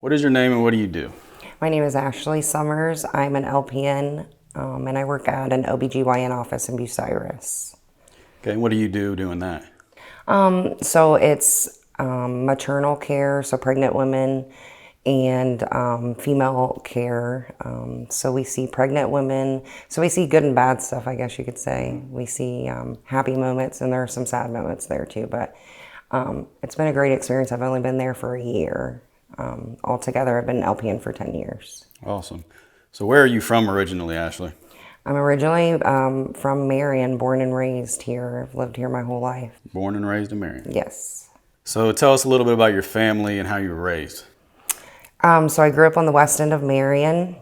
What is your name and what do you do? My name is Ashley Summers. I'm an LPN, and I work at an OBGYN office in Bucyrus. Okay, and what do you do doing that? So it's maternal care, so pregnant women, and female care. So we see pregnant women. So we see good and bad stuff, I guess you could say. We see happy moments, and there are some sad moments there too. But it's been a great experience. I've only been there for a year. Altogether, I've been an LPN for 10 years. Awesome. So where are you from originally, Ashley? I'm originally from Marion, born and raised here. I've lived here my whole life. Born and raised in Marion. Yes. So tell us a little bit about your family and how you were raised. So I grew up on the west end of Marion.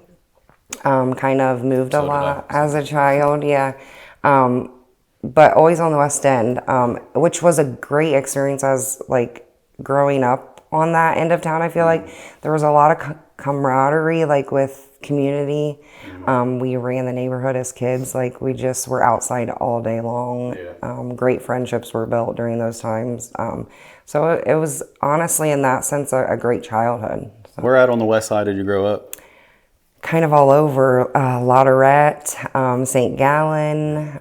Kind of moved a lot as a child, yeah. But always on the west end, which was a great experience as like growing up on that end of town. I feel like there was a lot of camaraderie, like with community. We ran the neighborhood as kids. Like we just were outside all day long. Great friendships were built during those times. So it was honestly, in that sense, a great childhood. So, Where at on the west side did you grow up? kind of all over, Lotterette, St. Gallen.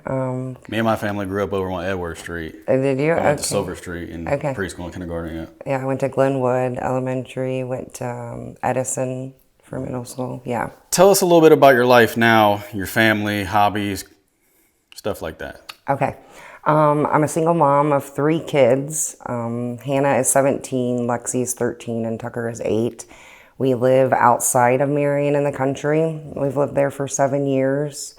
Me and my family grew up over on Edward Street. Did you? I went to Okay. Silver Street in preschool and kindergarten. Yeah. Yeah, I went to Glenwood Elementary, went to Edison for middle school. Yeah. Tell us a little bit about your life now, your family, hobbies, stuff like that. Okay. I'm a single mom of 3 kids. Hannah is 17, Lexi is 13, and Tucker is 8. We live outside of Marion in the country. We've lived there for 7 years.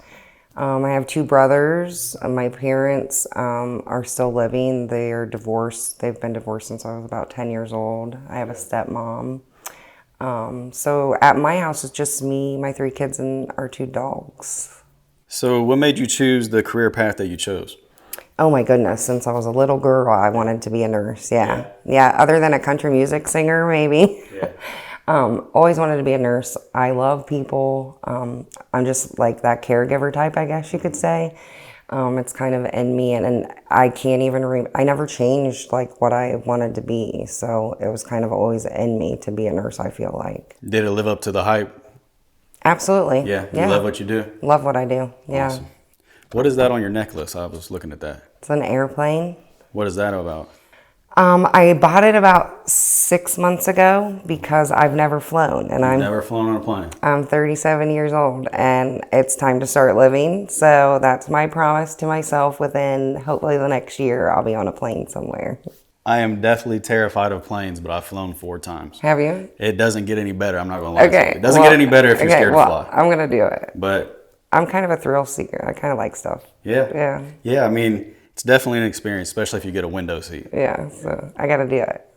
I have 2 brothers. My parents are still living. They are divorced. They've been divorced since I was about 10 years old. I have a stepmom. So at my house, it's just me, my 3 kids, and our 2 dogs. So what made you choose the career path that you chose? Oh my goodness, since I was a little girl, I wanted to be a nurse. Yeah, other than a country music singer, maybe. Yeah. Always wanted to be a nurse. I love people. I'm just like that caregiver type, I guess you could say. It's kind of in me, and I can't even, I never changed like what I wanted to be. So it was kind of always in me to be a nurse, I feel like. Did it live up to the hype? Absolutely. Yeah. You love what you do? Love what I do, yeah. Awesome. What is that on your necklace? I was looking at that. It's an airplane. What is that about? I bought it about 6 months ago because I've never flown, and Never flown on a plane. I'm 37 years old, and it's time to start living. So that's my promise to myself. Within hopefully the next year, I'll be on a plane somewhere. I am definitely terrified of planes, but I've flown 4 times. Have you? It doesn't get any better. I'm not going to lie to you. Okay. It doesn't get any better if you're scared to fly. I'm gonna do it. But I'm kind of a thrill seeker. I kind of like stuff. yeah. Yeah, I mean, it's definitely an experience, especially if you get a window seat. Yeah. So I gotta do it.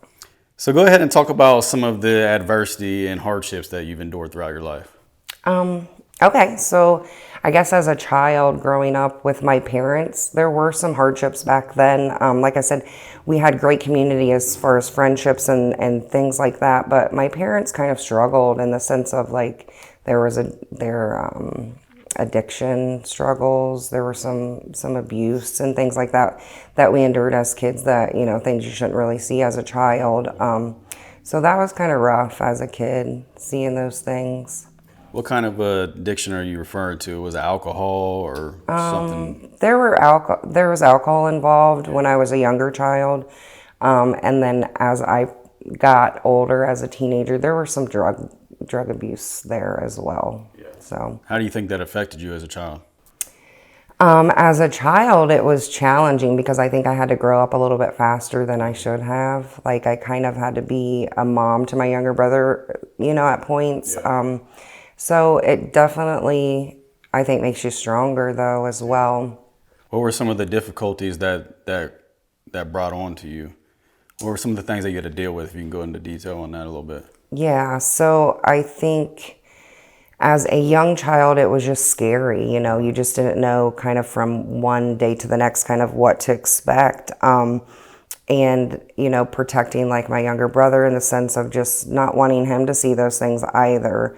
So go ahead and talk about some of the adversity and hardships that you've endured throughout your life. Okay, so I guess as a child growing up with my parents, there were some hardships back then. Like I said, we had great community as far as friendships and things like that, but my parents kind of struggled in the sense of like there was their addiction struggles. There were some abuse and things like that we endured as kids that, things you shouldn't really see as a child. So that was kind of rough as a kid, seeing those things. What kind of addiction are you referring to? Was it alcohol or something? There was alcohol involved when I was a younger child. And then as I got older as a teenager, there were some drug abuse there as well. Yeah. So how do you think that affected you as a child? As a child, it was challenging because I think I had to grow up a little bit faster than I should have. Like I kind of had to be a mom to my younger brother, at points. Yeah. So it definitely, I think, makes you stronger though as well. What were some of the difficulties that brought on to you? What were some of the things that you had to deal with? If you can go into detail on that a little bit. Yeah, so I think as a young child, it was just scary. You just didn't know kind of from one day to the next kind of what to expect. And, protecting like my younger brother in the sense of just not wanting him to see those things either.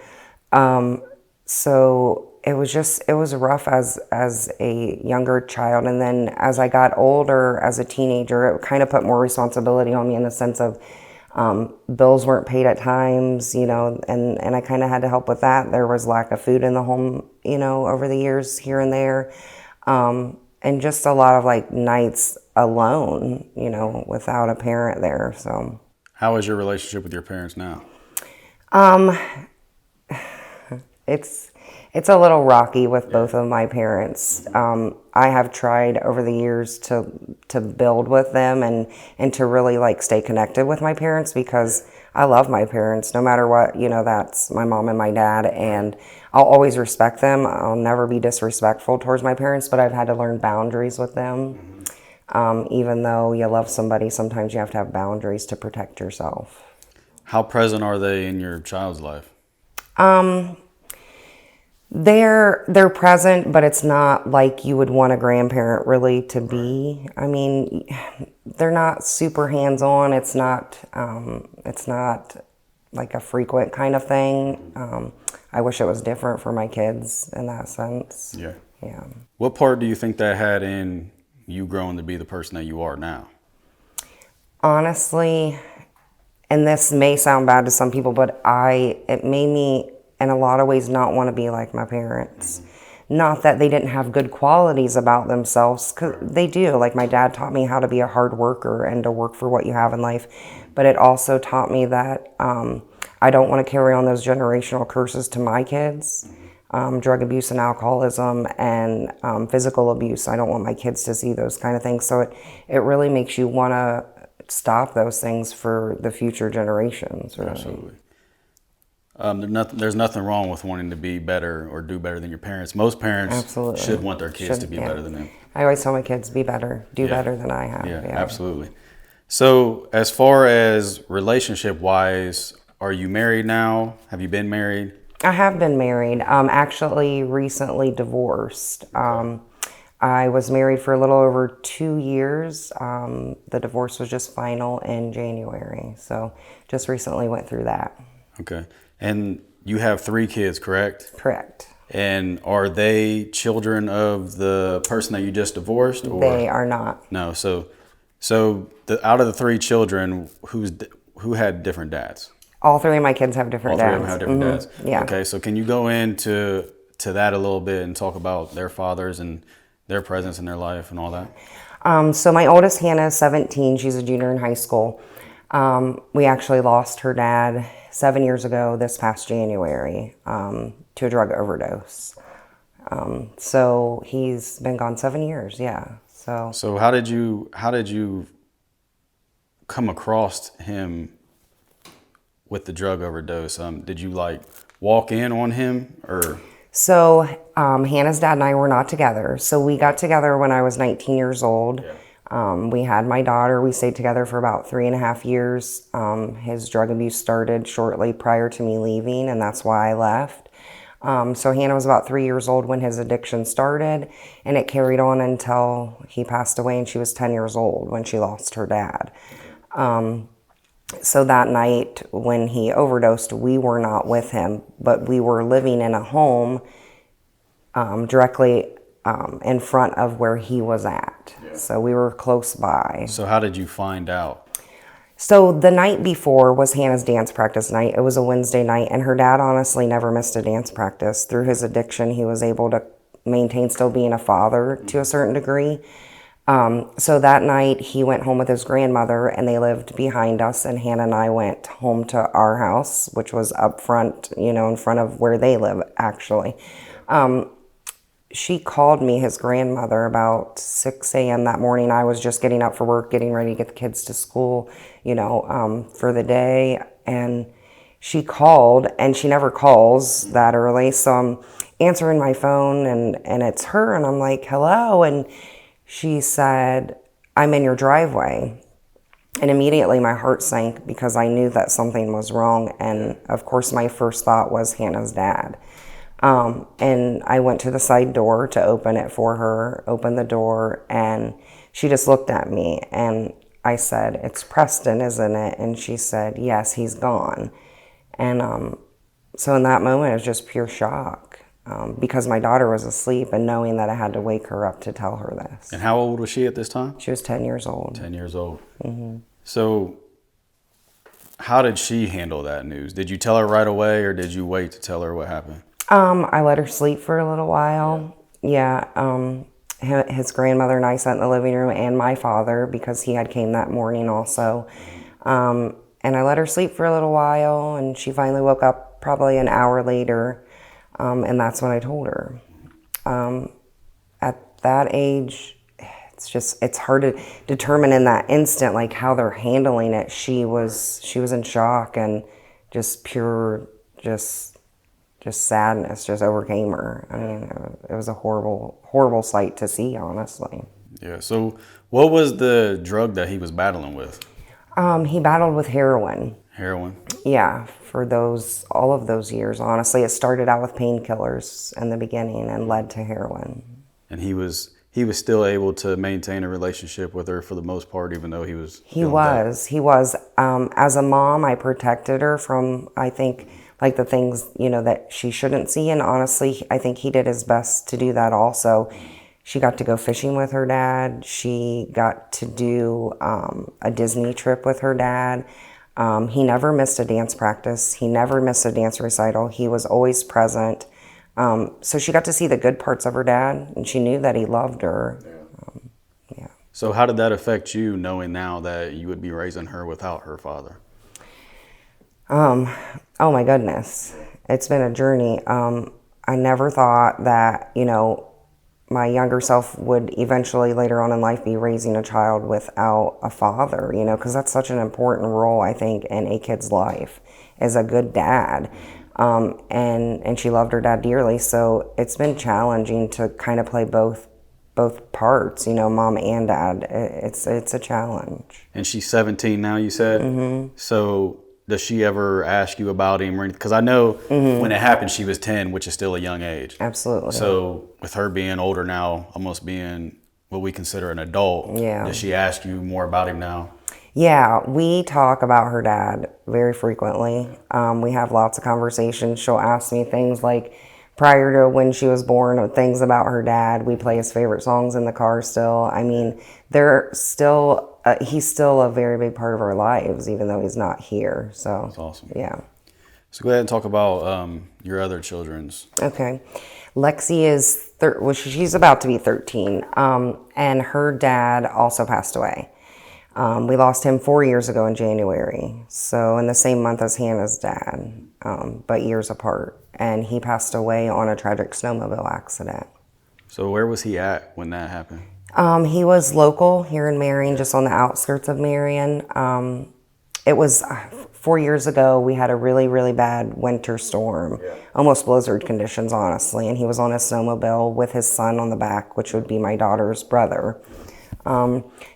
So it was rough as a younger child. And then as I got older, as a teenager, it kind of put more responsibility on me in the sense of Bills weren't paid at times, you know, and I kind of had to help with that. There was lack of food in the home, you know, over the years here and there. And just a lot of like nights alone, you know, without a parent there. So, How is your relationship with your parents now? it's a little rocky with both of my parents. I have tried over the years to build with them and to really like stay connected with my parents because I love my parents no matter what, you know, that's my mom and my dad, and I'll always respect them. I'll never be disrespectful towards my parents, but I've had to learn boundaries with them. Even though you love somebody, sometimes you have to have boundaries to protect yourself. How present are they in your child's life? They're present, but it's not like you would want a grandparent really to be. I mean, they're not super hands-on. It's not like a frequent kind of thing. I wish it was different for my kids in that sense. Yeah. Yeah. What part do you think that had in you growing to be the person that you are now? Honestly, and this may sound bad to some people, but it made me in a lot of ways not want to be like my parents. Not that they didn't have good qualities about themselves, because they do. Like my dad taught me how to be a hard worker and to work for what you have in life, but it also taught me that I don't want to carry on those generational curses to my kids. Drug abuse and alcoholism and physical abuse. I don't want my kids to see those kind of things. So it really makes you want to stop those things for the future generations. Really. Absolutely. There's nothing wrong with wanting to be better or do better than your parents. Most parents Absolutely. should want their kids to be better than them. I always tell my kids, be better, do better than I have. Yeah, absolutely. So as far as relationship-wise, are you married now? Have you been married? I have been married. Actually, recently divorced. I was married for a little over 2 years. The divorce was just final in January. So just recently went through that. Okay. And you have 3 kids, correct? Correct. And are they children of the person that you just divorced? Or? They are not. No. So out of the 3 children, who had different dads? All 3 of my kids have different dads. All 3 of them have different dads. Yeah. Okay. So can you go into that a little bit and talk about their fathers and their presence in their life and all that? So my oldest, Hannah, is 17. She's a junior in high school. We actually lost her dad 7 years ago this past January to a drug overdose. So he's been gone 7 years. Yeah. So how did you come across him with the drug overdose? Did you like walk in on him or? So Hannah's dad and I were not together. So we got together when I was 19 years old. Yeah. We had my daughter. We stayed together for about 3.5 years. His drug abuse started shortly prior to me leaving, and that's why I left. So Hannah was about 3 years old when his addiction started, and it carried on until he passed away, and she was 10 years old when she lost her dad. So that night when he overdosed, we were not with him, but we were living in a home directly in front of where he was at. Yeah. So we were close by. So how did you find out? So the night before was Hannah's dance practice night. It was a Wednesday night, and her dad honestly never missed a dance practice. Through his addiction, he was able to maintain still being a father to a certain degree. So that night he went home with his grandmother, and they lived behind us, and Hannah and I went home to our house, which was up front, you know, in front of where they live actually. She called me, his grandmother, about 6 a.m. that morning. I was just getting up for work, getting ready to get the kids to school, you know, for the day. And she called, and she never calls that early. So I'm answering my phone, and it's her, and I'm like, hello. And she said, I'm in your driveway. And immediately my heart sank because I knew that something was wrong. And of course, my first thought was Hannah's dad. And I went to the side door to open it for her, opened the door, and she just looked at me, and I said, it's Preston, isn't it? And she said, yes, he's gone. And so in that moment, it was just pure shock because my daughter was asleep, and knowing that I had to wake her up to tell her this. And how old was she at this time? She was 10 years old. 10 years old. Mm-hmm. So How did she handle that news? Did you tell her right away, or did you wait to tell her what happened? I let her sleep for a little while. Yeah. His grandmother and I sat in the living room, and my father, because he had came that morning also. And I let her sleep for a little while, and she finally woke up probably an hour later, and that's when I told her. At that age, it's hard to determine in that instant like how they're handling it. She was in shock, and just pure just sadness just overcame her. I mean, it was a horrible sight to see, honestly. Yeah. So, what was the drug that he was battling with? He battled with heroin. Heroin. Yeah, for all of those years, honestly. It started out with painkillers in the beginning and led to heroin. And he was still able to maintain a relationship with her for the most part, even though he was. He was. As a mom, I protected her from, I think, like the things, that she shouldn't see. And honestly, I think he did his best to do that also. She got to go fishing with her dad. She got to do a Disney trip with her dad. He never missed a dance practice. He never missed a dance recital. He was always present. So she got to see the good parts of her dad, and she knew that he loved her. Yeah. So how did that affect you, knowing now that you would be raising her without her father? Oh my goodness. It's been a journey. I never thought that, my younger self would eventually later on in life be raising a child without a father, because that's such an important role, I think, in a kid's life, as a good dad. And she loved her dad dearly. So it's been challenging to kind of play both parts, mom and dad. It's a challenge. And she's 17 now, you said? Mm-hmm. So does she ever ask you about him or anything? Because I know when it happened, she was 10, which is still a young age. Absolutely. So with her being older now, almost being what we consider an adult, does she ask you more about him now? Yeah, we talk about her dad very frequently. We have lots of conversations. She'll ask me things like prior to when she was born, things about her dad. We play his favorite songs in the car still. I mean, he's still a very big part of our lives, even though he's not here. So that's awesome. Yeah. So go ahead and talk about your other children's. Okay. Lexi is, she's about to be 13, and her dad also passed away. We lost him 4 years ago in January, so in the same month as Hannah's dad, but years apart. And he passed away on a tragic snowmobile accident. So where was he at when that happened? He was local here in Marion, just on the outskirts of Marion. It was 4 years ago. We had a really, really bad winter storm, almost blizzard conditions, honestly. And he was on a snowmobile with his son on the back, which would be my daughter's brother.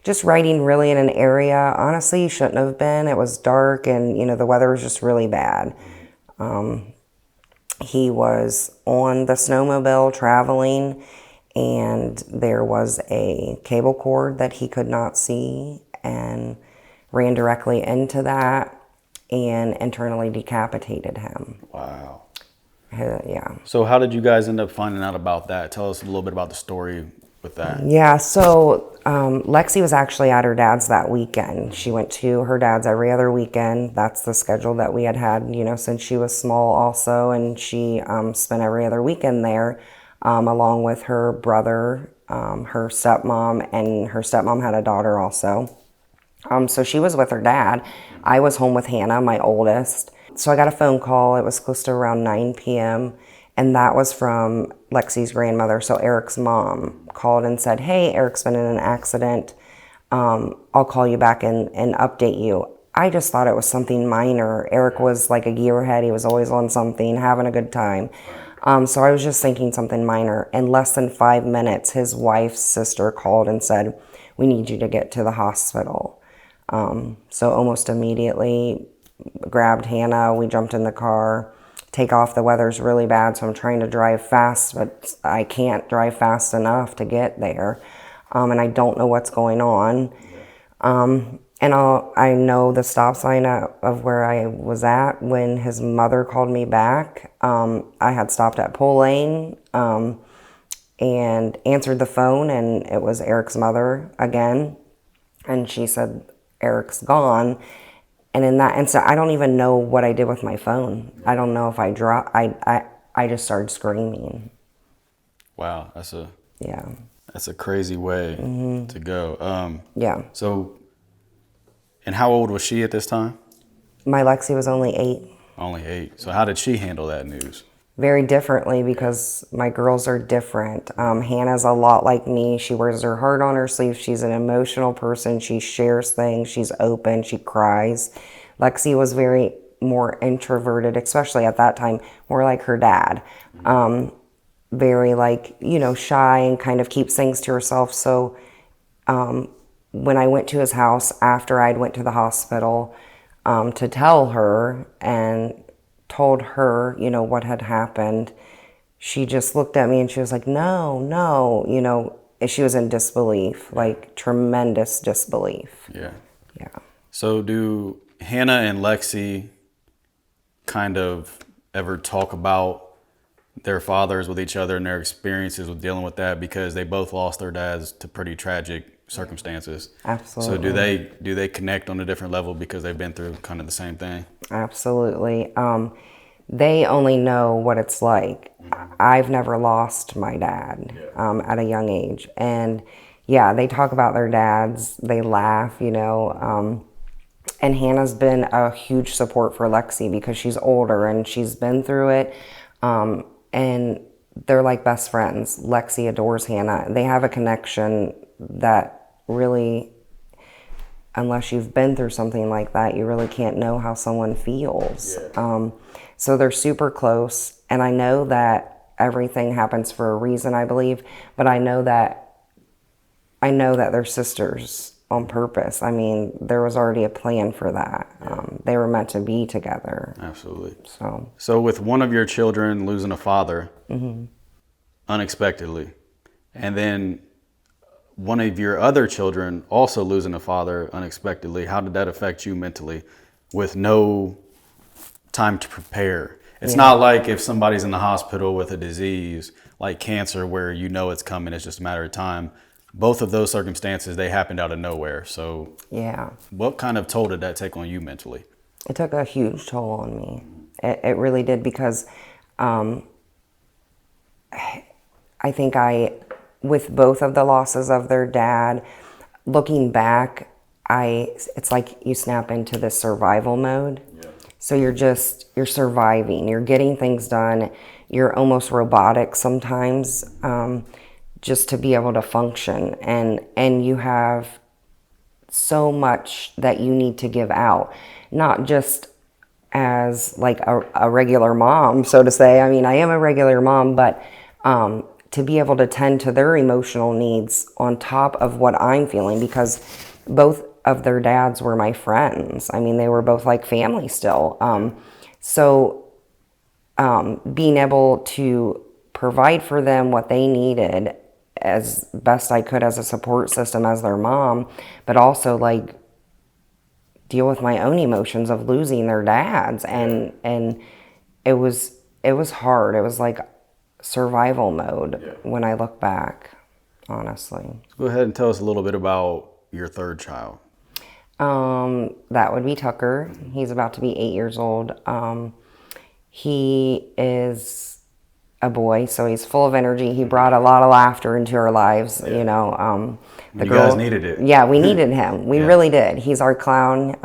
Just riding really in an area, honestly, you shouldn't have been. It was dark, and, the weather was just really bad. He was on the snowmobile traveling, and there was a cable cord that he could not see, and ran directly into that and internally decapitated him. Wow. Yeah. So how did you guys end up finding out about that? Tell us a little bit about the story with that. Yeah, so Lexi was actually at her dad's that weekend. She went to her dad's every other weekend. That's the schedule that we had since she was small also, and she spent every other weekend there, along with her brother, her stepmom, and her stepmom had a daughter also. So she was with her dad. I was home with Hannah, my oldest. So I got a phone call. It was close to around 9 p.m., and that was from Lexi's grandmother, so Eric's mom, called and said, "Hey, Eric's been in an accident. I'll call you back and update you." I just thought it was something minor. Eric was like a gearhead. He was always on something, having a good time. So I was just thinking something minor. In less than 5 minutes, his wife's sister called and said, "We need you to get to the hospital." So almost immediately grabbed Hannah. We jumped in the car. Take off. The weather's really bad, so I'm trying to drive fast, but I can't drive fast enough to get there. And I don't know what's going on. And I know the stop sign of where I was at when his mother called me back. I had stopped at Pole Lane and answered the phone, and it was Eric's mother again. And she said, "Eric's gone." And in that instant, I don't even know what I did with my phone. I don't know if I dropped. I just started screaming. Wow, Yeah. that's a crazy way to go. Yeah. So, and how old was she at this time? My Lexi was only 8. Only 8. So how did she handle that news? Very differently because my girls are different. Hannah's a lot like me. She wears her heart on her sleeve. She's an emotional person. She shares things. She's open. She cries. Lexi was very more introverted, especially at that time, more like her dad. Very like, shy and kind of keeps things to herself. So when I went to his house after I'd went to the hospital to tell her and told her, what had happened, she just looked at me and she was like, no, no, and she was in disbelief, like tremendous disbelief. Yeah. Yeah. So do Hannah and Lexi kind of ever talk about their fathers with each other and their experiences with dealing with that, because they both lost their dads to pretty tragic circumstances? Absolutely. So do they connect on a different level because they've been through kind of the same thing? Absolutely. They only know what it's like. I've never lost my dad at a young age. And yeah, they talk about their dads. They laugh, and Hannah's been a huge support for Lexi because she's older and she's been through it. And they're like best friends. Lexi adores Hannah. They have a connection that really, unless you've been through something like that, you really can't know how someone feels. So they're super close, and I know that everything happens for a reason, I believe, but I know that they're sisters on purpose. I mean, there was already a plan for that. They were meant to be together. Absolutely. So with one of your children losing a father unexpectedly, and then one of your other children also losing a father unexpectedly, how did that affect you mentally with no time to prepare? It's not like if somebody's in the hospital with a disease like cancer where it's coming, it's just a matter of time. Both of those circumstances, they happened out of nowhere. So yeah, what kind of toll did that take on you mentally? it took a huge toll on me. It really did, because I think with both of the losses of their dad, looking back, it's like you snap into this survival mode. Yeah. So you're surviving, you're getting things done, you're almost robotic sometimes, just to be able to function. And you have so much that you need to give out, not just as like a regular mom, so to say. I mean, I am a regular mom, but to be able to tend to their emotional needs on top of what I'm feeling, because both of their dads were my friends. I mean, they were both like family still. So being able to provide for them what they needed as best I could as a support system as their mom, but also like deal with my own emotions of losing their dads, and it was hard. It was like survival mode when I look back, honestly. Go ahead and tell us a little bit about your third child. That would be Tucker. He's about to be 8 years old. He is a boy, so he's full of energy. He brought a lot of laughter into our lives, You guys needed it. Yeah, we needed him. We really did. He's our clown,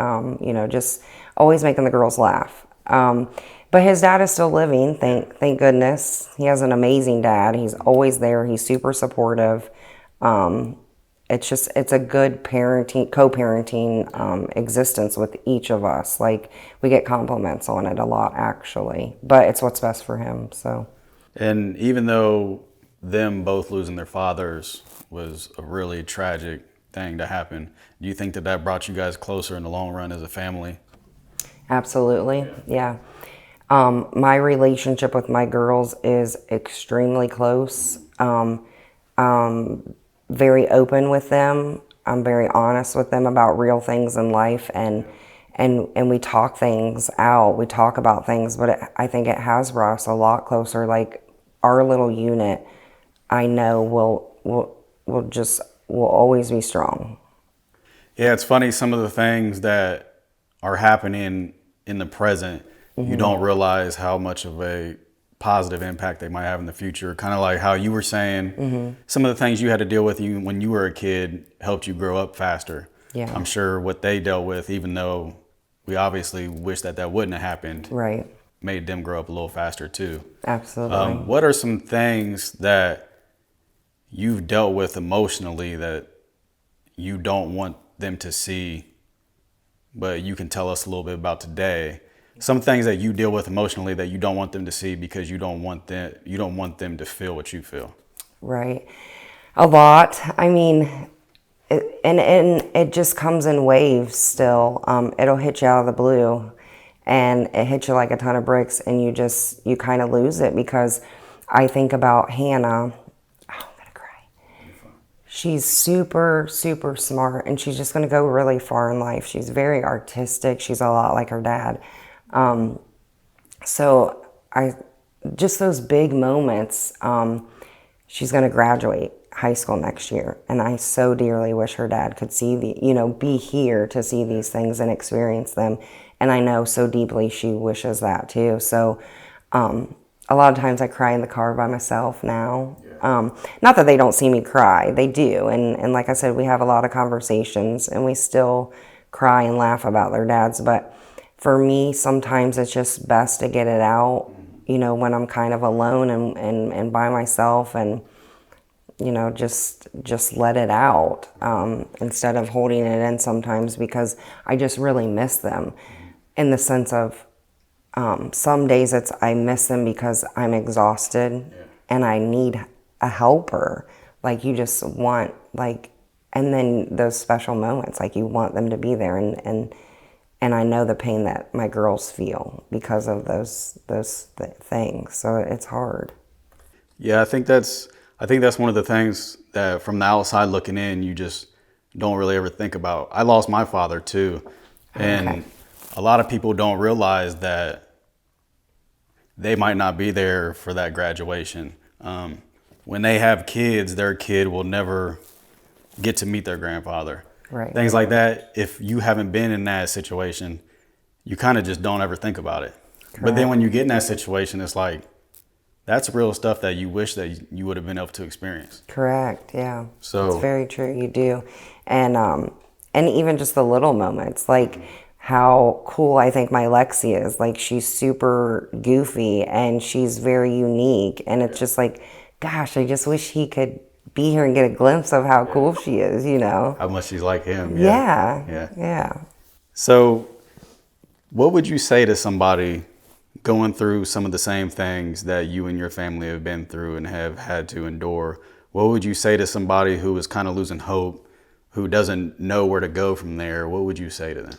just always making the girls laugh. But his dad is still living, thank goodness. He has an amazing dad. He's always there. He's super supportive. It's a good co-parenting existence with each of us. Like, we get compliments on it a lot, actually. But it's what's best for him, so. And even though them both losing their fathers was a really tragic thing to happen, do you think that brought you guys closer in the long run as a family? Absolutely, yeah. My relationship with my girls is extremely close. I'm very open with them. I'm very honest with them about real things in life, and we talk things out. We talk about things, but I think it has brought us a lot closer. Like, our little unit, I know will always be strong. Yeah, it's funny, some of the things that are happening in the present, you don't realize how much of a positive impact they might have in the future. Kind of like how you were saying, some of the things you had to deal with when you were a kid helped you grow up faster. Yeah. I'm sure what they dealt with, even though we obviously wish that wouldn't have happened, Right. made them grow up a little faster too. Absolutely. What are some things that you've dealt with emotionally that you don't want them to see, but you can tell us a little bit about today? Some things that you deal with emotionally that you don't want them to see because you don't want them to feel what you feel. Right. A lot. I mean, and it just comes in waves still. It'll hit you out of the blue, and it hits you like a ton of bricks, and you kind of lose it, because I think about Hannah. Oh, I'm gonna cry. She's super, super smart, and she's just gonna go really far in life. She's very artistic. She's a lot like her dad. So just those big moments, she's going to graduate high school next year. And I so dearly wish her dad could be here to see these things and experience them. And I know so deeply she wishes that too. So, a lot of times I cry in the car by myself now. Not that they don't see me cry, they do. And like I said, we have a lot of conversations, and we still cry and laugh about their dads. But for me, sometimes it's just best to get it out, when I'm kind of alone and by myself, and, just let it out, instead of holding it in sometimes, because I just really miss them, in the sense of, some days I miss them because I'm exhausted and I need a helper. Like, you just want, and then those special moments, like, you want them to be there, and I know the pain that my girls feel because of those things. So it's hard. Yeah, I think that's one of the things that from the outside looking in, you just don't really ever think about. I lost my father too. And a lot of people don't realize that they might not be there for that graduation. When they have kids, their kid will never get to meet their grandfather. Right. Things like that. If you haven't been in that situation, you kind of just don't ever think about it. Correct. But then when you get in that situation, it's like, that's real stuff that you wish that you would have been able to experience. Correct. Yeah. So it's very true. You do. And even just the little moments, like how cool I think my Lexi is. Like, she's super goofy and she's very unique. And it's just like, gosh, I just wish he could be here and get a glimpse of how cool she is, How much she's like him. Yeah. So what would you say to somebody going through some of the same things that you and your family have been through and have had to endure? What would you say to somebody who is kind of losing hope, who doesn't know where to go from there? What would you say to them?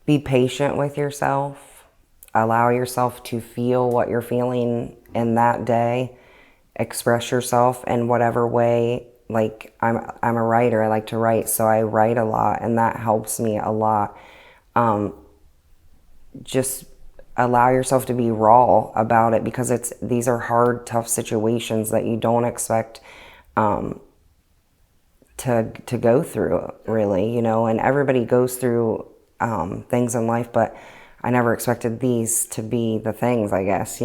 Be patient with yourself. Allow yourself to feel what you're feeling in that day. Express yourself in whatever way. Like, I'm a writer. I like to write, so I write a lot, and that helps me a lot. Just allow yourself to be raw about it, because these are hard, tough situations that you don't expect to go through, really, and everybody goes through things in life, but I never expected these to be the things, I guess,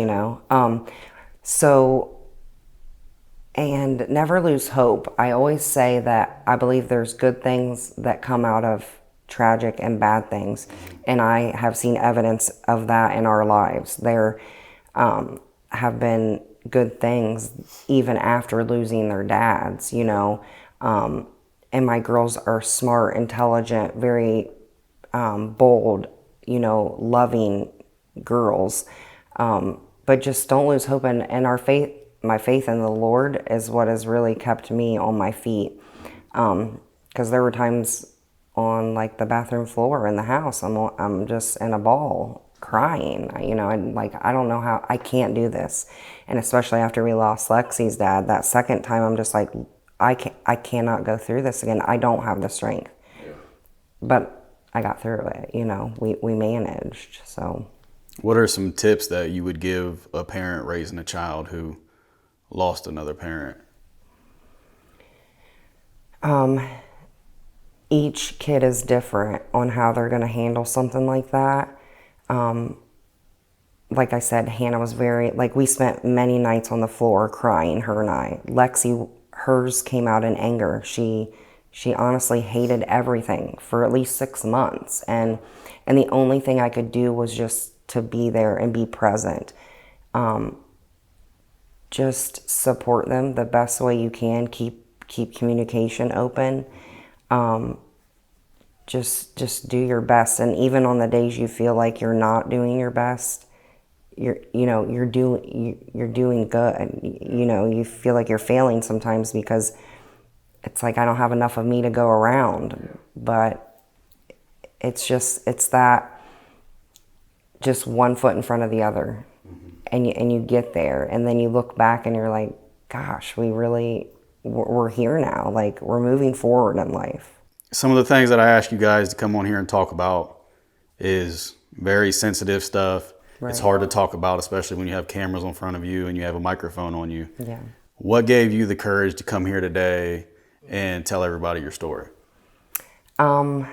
and never lose hope. I always say that I believe there's good things that come out of tragic and bad things, and I have seen evidence of that in our lives. There have been good things even after losing their dads, and my girls are smart, intelligent, very bold, loving girls, but just don't lose hope. And my faith in the Lord is what has really kept me on my feet, because there were times on the bathroom floor in the house, I'm just in a ball crying, I don't know how, I can't do this. And especially after we lost Lexi's dad, that second time, I'm just like, I cannot go through this again. I don't have the strength. Yeah. But I got through it, we managed. So what are some tips that you would give a parent raising a child who lost another parent? each kid is different on how they're going to handle something like that. Like I said, Hannah was very, like, we spent many nights on the floor crying, her and I. Lexi, hers came out in anger. She honestly hated everything for at least 6 months. And the only thing I could do was just to be there and be present. Just support them the best way you can. Keep communication open. Just do your best. And even on the days you feel like you're not doing your best, you're doing good. You feel like you're failing sometimes because it's like I don't have enough of me to go around. But it's that just one foot in front of the other. And you get there, and then you look back and you're like, gosh, we're here now. Like, we're moving forward in life. Some of the things that I ask you guys to come on here and talk about is very sensitive stuff. Right. It's hard to talk about, especially when you have cameras in front of you and you have a microphone on you. Yeah. What gave you the courage to come here today and tell everybody your story? I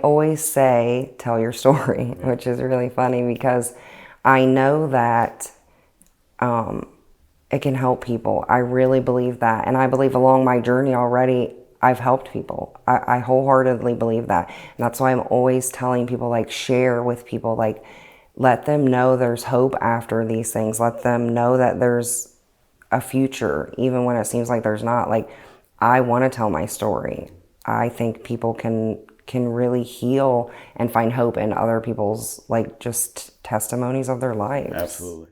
always say, tell your story, which is really funny because I know that it can help people. I really believe that. And I believe along my journey already, I've helped people. I wholeheartedly believe that. And that's why I'm always telling people, like, share with people, like, let them know there's hope after these things. Let them know that there's a future, even when it seems like there's not. Like, I want to tell my story. I think people can really heal and find hope in other people's, like, just testimonies of their lives. Absolutely.